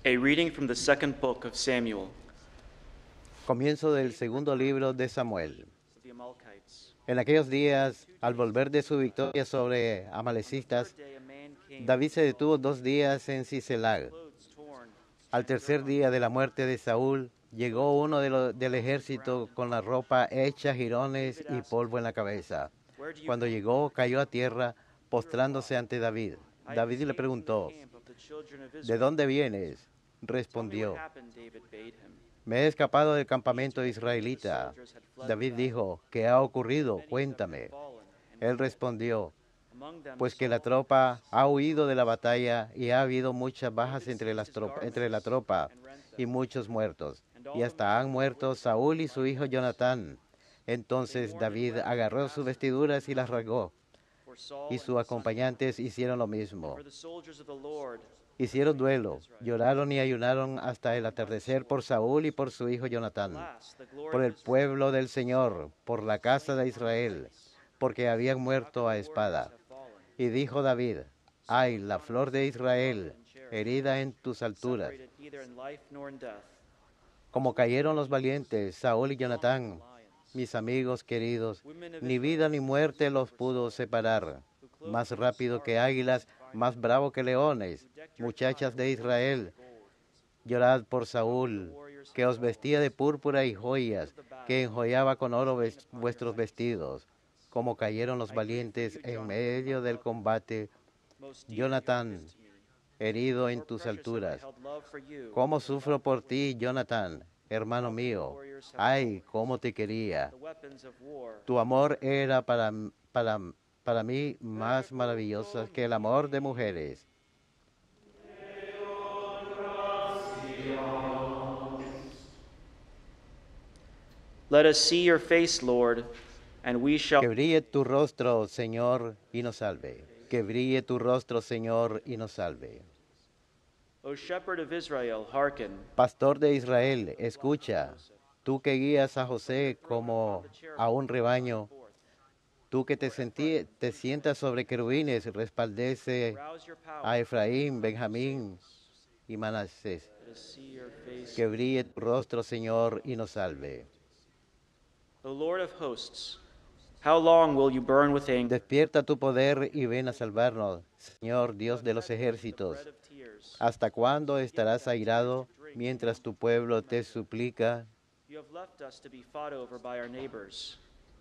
A reading from the second book of Samuel. Comienzo del segundo libro de Samuel. The Amalekites. En aquellos días, al volver de su victoria sobre amalecitas, Third day a man came David se detuvo 2 días en Sicelag. clothes torn. Al tercer día de la muerte de Saúl, llegó uno del ejército con la ropa hecha jirones y polvo en la cabeza. Where do you Cuando llegó, cayó a tierra, postrándose ante David. David le preguntó, ¿de dónde vienes? Respondió, David bade him. me he escapado del campamento israelita. David dijo, ¿qué ha ocurrido? Cuéntame. Él respondió, pues que la tropa ha huido de la batalla y ha habido muchas bajas entre la tropa y muchos muertos. Y hasta han muerto Saúl y su hijo Jonatán. Entonces David agarró sus vestiduras y las rasgó, y sus acompañantes hicieron lo mismo. For the soldiers of the Lord Hicieron duelo, lloraron y ayunaron hasta el atardecer por Saúl y por su hijo Jonatán, por el pueblo del Señor, por la casa de Israel, porque habían muerto a espada. Y dijo David, ay, la flor de Israel, herida en tus alturas. separated neither in life nor in death. Como cayeron los valientes, Saúl y Jonatán, mis amigos queridos, ni vida ni muerte los pudo separar. Más rápido que águilas, más bravo que leones, muchachas de Israel, llorad por Saúl, que os vestía de púrpura y joyas, que enjollaba con oro vuestros vestidos. Como cayeron los valientes en medio del combate, Jonatán, herido en tus alturas. ¿Cómo sufro por ti, Jonatán, hermano mío? Ay, cómo te quería. The weapons of war. Tu amor era para mí más maravilloso que el amor de mujeres. Let us see your face, Lord, and we shall. Que brille tu rostro, Señor, y nos salve. Que brille tu rostro, Señor, y nos salve. O shepherd of Israel, hearken. Pastor de Israel, escucha. Tú que guías a José como a un rebaño, tú que te sientas sobre querubines, respaldece Rouse your power. a Efraín, Benjamín y Manasés. Let us see your face. Que brille tu rostro, Señor, y nos salve. O Lord of hosts, how long will you burn with anger? Despierta tu poder y ven a salvarnos, Señor Dios de los ejércitos. Bread of tears. ¿Hasta cuándo estarás airado mientras tu pueblo te suplica? You have left us to be fought over by our neighbors,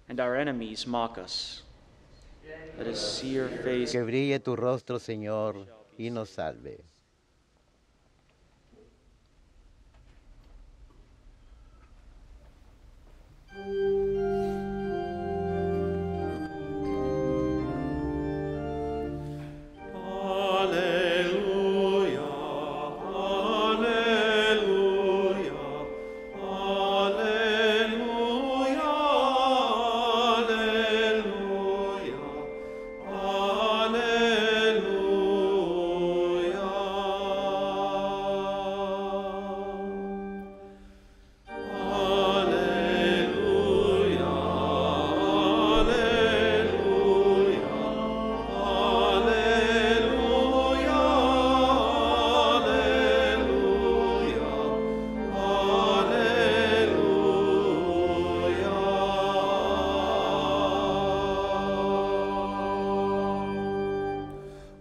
and our enemies mock us. Let us see your face. Que brille tu rostro, Señor, y nos salve. Alleluia, alleluia, alleluia,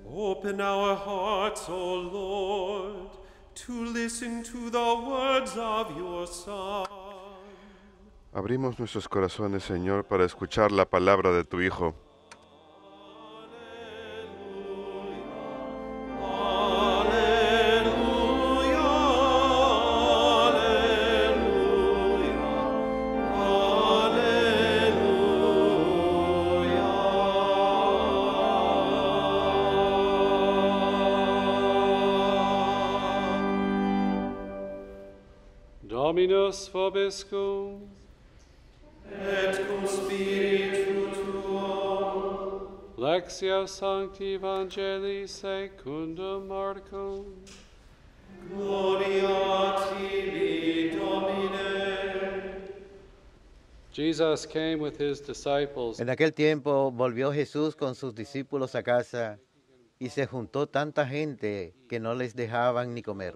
Open our hearts, O Lord, to listen to the words of your Son. Abrimos nuestros corazones, Señor, para escuchar la palabra de tu Hijo. Dominus vobiscum. Et cum spiritu tuo. Lectio Sancti Evangelii secundum Marcum. Gloria tibi, Domine. Jesus came with his disciples En aquel tiempo volvió Jesús con sus discípulos a casa y se juntó tanta gente que no les dejaban ni comer.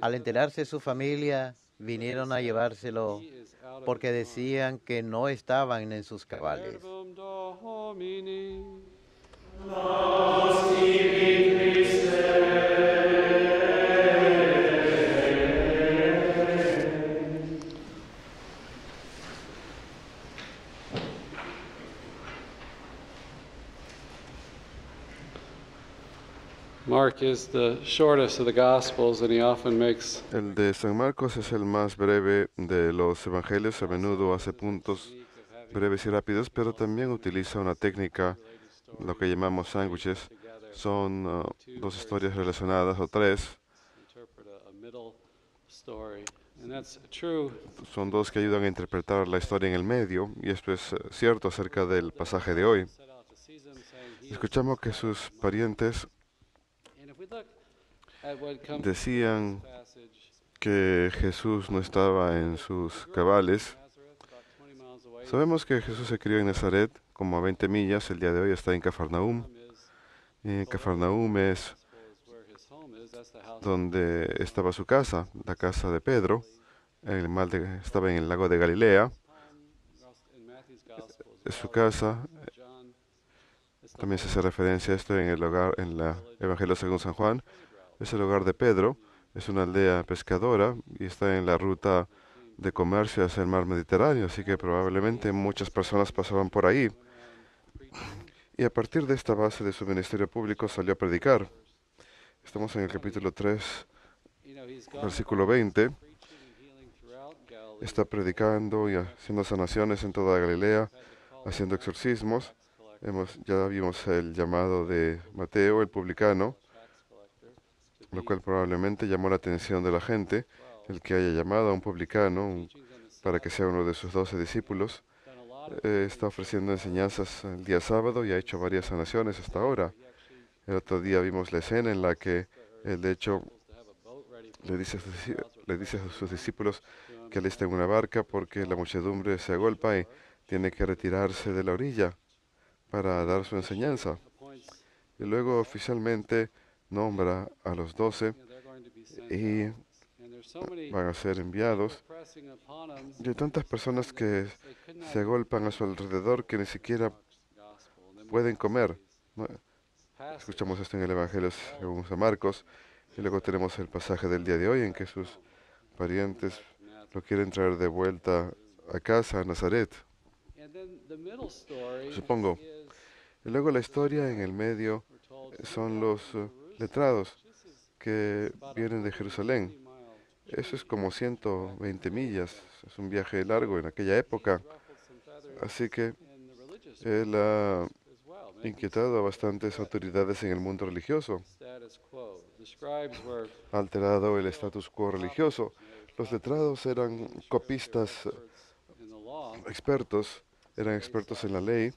Al enterarse su familia, vinieron a llevárselo porque decían que no estaban en sus cabales. Verbum Domini. Mark is the shortest of the Gospels, and he often makes El de San Marcos es el más breve de los evangelios. A menudo hace puntos breves y rápidos, pero también utiliza una técnica, lo que llamamos sándwiches. Son dos historias relacionadas o tres. interpret a middle story, and that's true. Son dos que ayudan a interpretar la historia en el medio, y esto es cierto acerca del pasaje de hoy. Set out to seize him, saying, "He is Escuchamos que sus parientes And if we look at what comes decían in this passage, que Jesús no estaba en sus cabales. Nazareth, about 20 miles away, Sabemos que Jesús se crió en Nazaret, como a 20 millas. El día de hoy está en Cafarnaúm. En Cafarnaúm es is where his home is. That's the house donde estaba su casa, la casa de Pedro. Estaba en el lago de Galilea. in Matthew's Gospel. Es su casa. John, También se hace referencia a esto en el hogar, en la Evangelio según San Juan. Es el hogar de Pedro. Es una aldea pescadora y está en la ruta de comercio hacia el mar Mediterráneo, así que probablemente muchas personas pasaban por ahí. Y a partir de esta base de su ministerio público salió a predicar. Estamos en el capítulo 3, versículo 20. Está predicando y haciendo sanaciones en toda Galilea, haciendo exorcismos. Ya vimos el llamado de Mateo, el publicano, lo cual probablemente llamó la atención de la gente, el que haya llamado a un publicano para que sea uno de sus 12 discípulos. Está ofreciendo enseñanzas el día sábado y ha hecho varias sanaciones hasta ahora. El otro día vimos la escena en la que él, de hecho, le dice a sus discípulos que él está en una barca porque la muchedumbre se agolpa y tiene que retirarse de la orilla para dar su enseñanza. Y luego oficialmente nombra a los 12 y van a ser enviados. Y hay tantas personas que se agolpan a su alrededor que ni siquiera pueden comer. Escuchamos esto en el Evangelio según San Marcos. Y luego tenemos el pasaje del día de hoy en que sus parientes lo quieren traer de vuelta a casa, a Nazaret, supongo. Y luego la historia en el medio son los letrados que vienen de Jerusalén. Eso es como 120 millas, es un viaje largo en aquella época. Así que él ha inquietado a bastantes autoridades en el mundo religioso. Ha alterado el status quo religioso. Los letrados eran copistas expertos, eran expertos en la ley,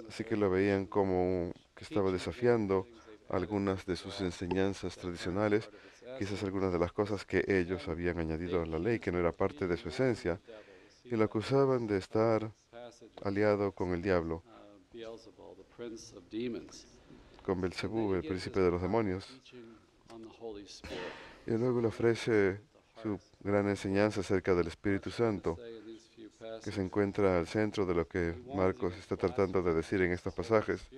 así que lo veían como que estaba desafiando algunas de sus enseñanzas tradicionales, quizás algunas de las cosas que ellos habían añadido a la ley, que no era parte de su esencia, y lo acusaban de estar aliado con el diablo, con Belcebú, el príncipe de los demonios. Y luego le ofrece su gran enseñanza acerca del Espíritu Santo, que se encuentra al centro de lo que Marcos está tratando de decir en estos pasajes.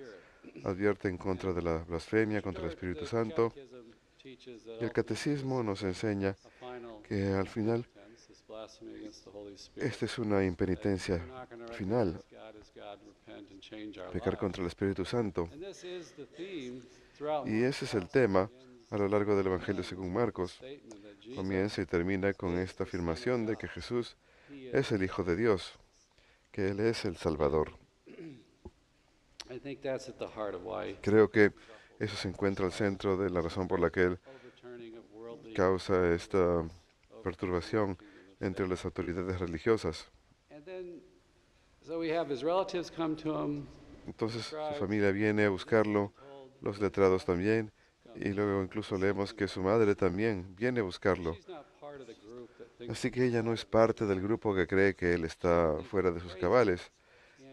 Advierte en contra de la blasfemia contra el Espíritu Santo. Y el catecismo nos enseña que al final esta es una impenitencia final, pecar contra el Espíritu Santo. Y ese es el tema a lo largo del Evangelio según Marcos. Comienza y termina con esta afirmación de que Jesús es el Hijo de Dios, que Él es el Salvador. Creo que eso se encuentra al centro de la razón por la que Él causa esta perturbación entre las autoridades religiosas. Entonces su familia viene a buscarlo, los letrados también, y luego incluso leemos que su madre también viene a buscarlo. Así que ella no es parte del grupo que cree que él está fuera de sus cabales.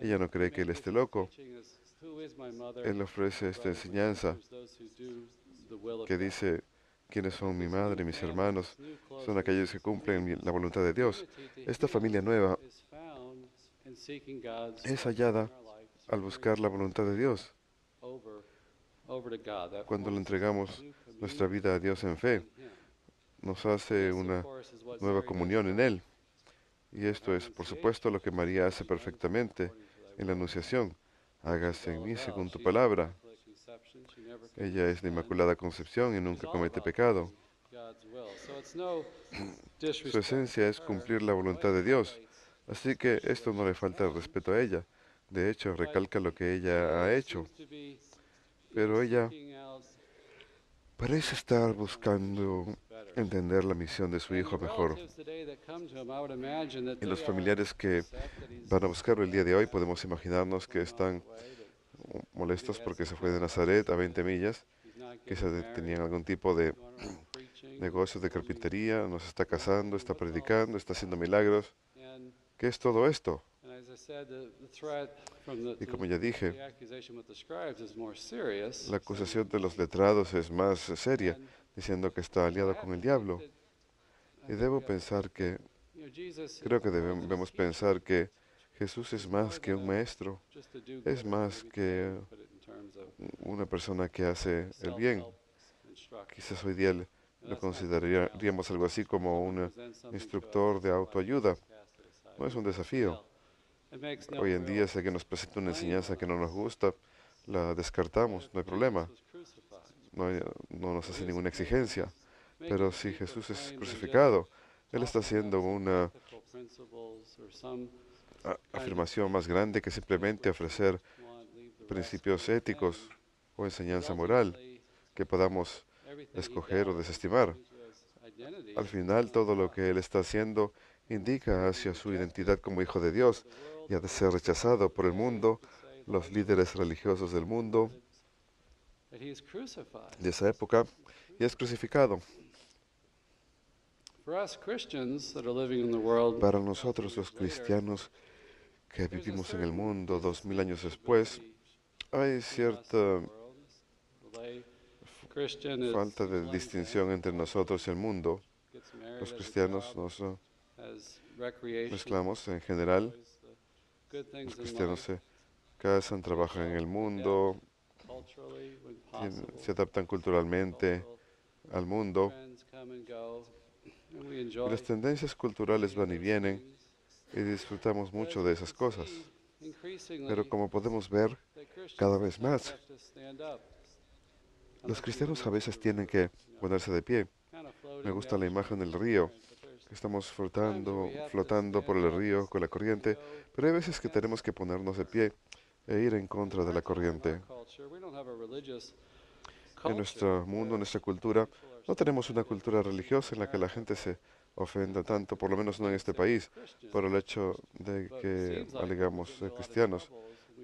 Ella no cree que él esté loco. Él ofrece esta enseñanza que dice, ¿Quiénes son mi madre y mis hermanos? Son aquellos que cumplen la voluntad de Dios. Esta familia nueva es hallada al buscar la voluntad de Dios. Cuando le entregamos nuestra vida a Dios en fe, nos hace una nueva comunión en Él. Y esto es, por supuesto, lo que María hace perfectamente en la Anunciación. Hágase en mí según tu palabra. Ella es la Inmaculada Concepción y nunca comete pecado. Su esencia es cumplir la voluntad de Dios. Así que esto no le falta el respeto a ella. De hecho, recalca lo que ella ha hecho. Pero ella parece estar buscando entender la misión de su hijo mejor. Y los familiares que van a buscarlo el día de hoy, podemos imaginarnos que están molestos porque se fue de Nazaret a 20 millas, que tenían algún tipo de negocios de carpintería, nos está casando, está predicando, está haciendo milagros. ¿Qué es todo esto? Y como ya dije, la acusación de los letrados es más seria, diciendo que está aliado con el diablo. Y creo que debemos pensar que Jesús es más que un maestro, es más que una persona que hace el bien. Quizás hoy día lo consideraríamos algo así como un instructor de autoayuda. No es un desafío. Hoy en día, si alguien nos presenta una enseñanza que no nos gusta, la descartamos, no hay problema. No nos hace ninguna exigencia. Pero si Jesús es crucificado, Él está haciendo una afirmación más grande que simplemente ofrecer principios éticos o enseñanza moral que podamos escoger o desestimar. Al final, todo lo que Él está haciendo indica hacia su identidad como Hijo de Dios y ha de ser rechazado por el mundo, los líderes religiosos del mundo de esa época, y es crucificado. Para nosotros los cristianos que vivimos en el mundo 2000 años después, hay cierta falta de distinción entre nosotros y el mundo. Los cristianos nos mezclamos en general. Los cristianos se casan, trabajan en el mundo, se adaptan culturalmente al mundo. Y las tendencias culturales van y vienen y disfrutamos mucho de esas cosas. Pero como podemos ver, cada vez más, los cristianos a veces tienen que ponerse de pie. Me gusta la imagen del río. Estamos flotando por el río con la corriente, pero hay veces que tenemos que ponernos de pie e ir en contra de la corriente. En nuestro mundo, en nuestra cultura, no tenemos una cultura religiosa en la que la gente se ofenda tanto, por lo menos no en este país, por el hecho de que alegamos ser cristianos.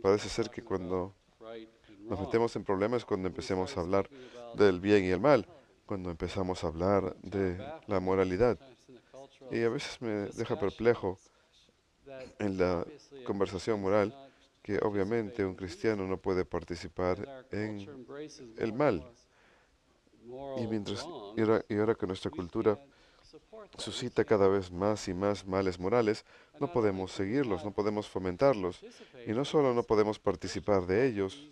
Parece ser que cuando nos metemos en problemas, cuando empecemos a hablar del bien y el mal, cuando empezamos a hablar de la moralidad. Y a veces me deja perplejo en la conversación moral que obviamente un cristiano no puede participar en el mal. Y ahora que nuestra cultura suscita cada vez más y más males morales, no podemos seguirlos, no podemos fomentarlos. Y no solo no podemos participar de ellos,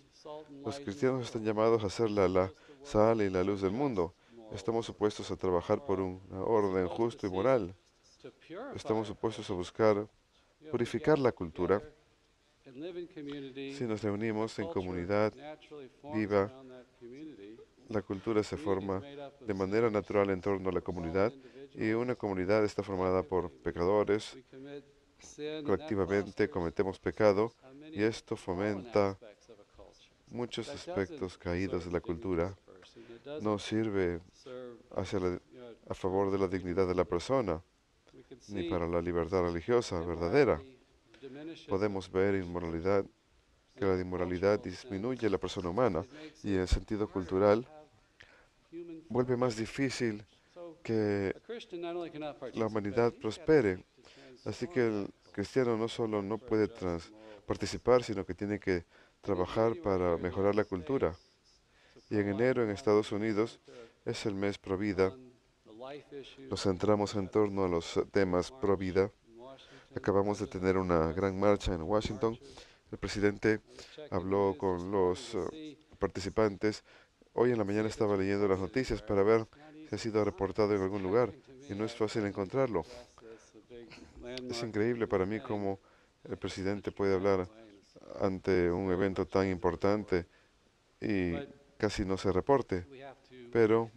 los cristianos están llamados a ser la sal y la luz del mundo. Estamos supuestos a trabajar por una orden justa y moral. Estamos supuestos a buscar purificar la cultura. Si nos reunimos en comunidad viva, la cultura se forma de manera natural en torno a la comunidad y una comunidad está formada por pecadores. Colectivamente cometemos pecado y esto fomenta muchos aspectos caídos de la cultura. No sirve a favor de la dignidad de la persona ni para la libertad religiosa verdadera. Podemos ver que la inmoralidad disminuye la persona humana y en el sentido cultural vuelve más difícil que la humanidad prospere. Así que el cristiano no solo no puede participar, sino que tiene que trabajar para mejorar la cultura. Y en enero en Estados Unidos es el mes pro vida. Nos centramos en torno a los temas pro vida. Acabamos de tener una gran marcha en Washington. El presidente habló con los participantes. Hoy en la mañana estaba leyendo las noticias para ver si ha sido reportado en algún lugar y no es fácil encontrarlo. Es increíble para mí cómo el presidente puede hablar ante un evento tan importante y casi no se reporte, pero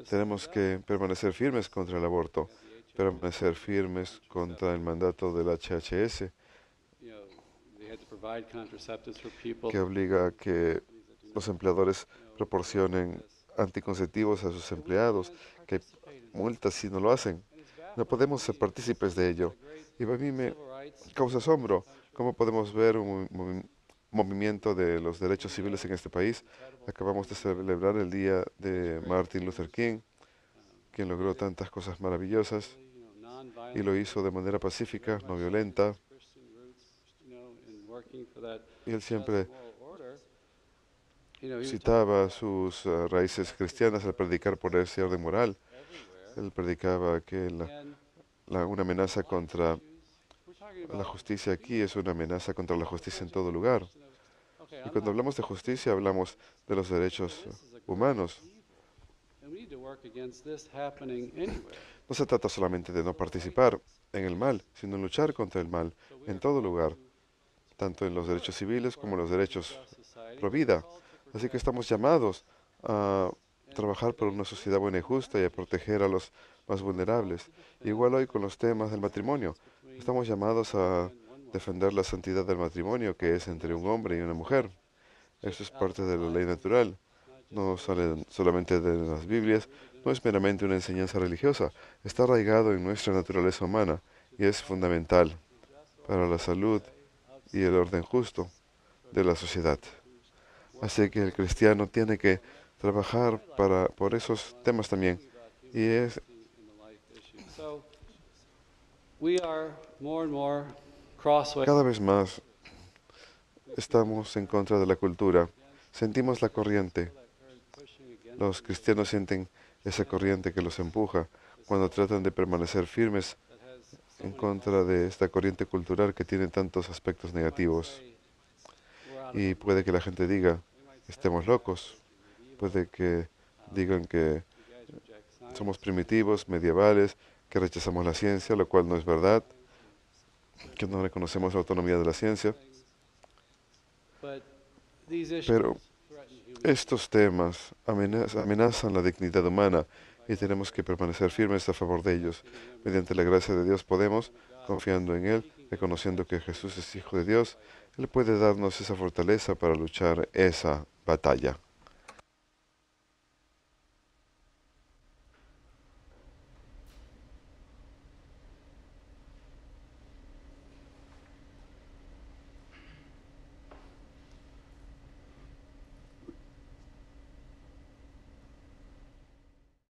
tenemos que permanecer firmes contra el aborto, permanecer firmes contra el mandato del HHS, que obliga a que los empleadores proporcionen anticonceptivos a sus empleados, que hay multas si no lo hacen. No podemos ser partícipes de ello. Y a mí me causa asombro cómo podemos ver un movimiento de los derechos civiles en este país. Acabamos de celebrar el día de Martin Luther King, quien logró tantas cosas maravillosas y lo hizo de manera pacífica, no violenta. Y él siempre citaba sus raíces cristianas al predicar por ese orden moral. Él predicaba que una amenaza contra la justicia aquí es una amenaza contra la justicia en todo lugar. Y cuando hablamos de justicia, hablamos de los derechos humanos. No se trata solamente de no participar en el mal, sino en luchar contra el mal en todo lugar, tanto en los derechos civiles como en los derechos pro vida. Así que estamos llamados a trabajar por una sociedad buena y justa y a proteger a los más vulnerables. Igual hoy con los temas del matrimonio. Estamos llamados a defender la santidad del matrimonio, que es entre un hombre y una mujer. Eso es parte de la ley natural. No sale solamente de las Biblias, no es meramente una enseñanza religiosa. Está arraigado en nuestra naturaleza humana y es fundamental para la salud y el orden justo de la sociedad. Así que el cristiano tiene que trabajar por esos temas también. Y cada vez más estamos en contra de la cultura. Sentimos la corriente. Los cristianos sienten esa corriente que los empuja cuando tratan de permanecer firmes en contra de esta corriente cultural que tiene tantos aspectos negativos. Y puede que la gente diga, estemos locos. Puede que digan que somos primitivos, medievales, que rechazamos la ciencia, lo cual no es verdad, que no reconocemos la autonomía de la ciencia. Pero estos temas amenazan la dignidad humana y tenemos que permanecer firmes a favor de ellos. Mediante la gracia de Dios podemos, confiando en Él, reconociendo que Jesús es Hijo de Dios, Él puede darnos esa fortaleza para luchar esa batalla.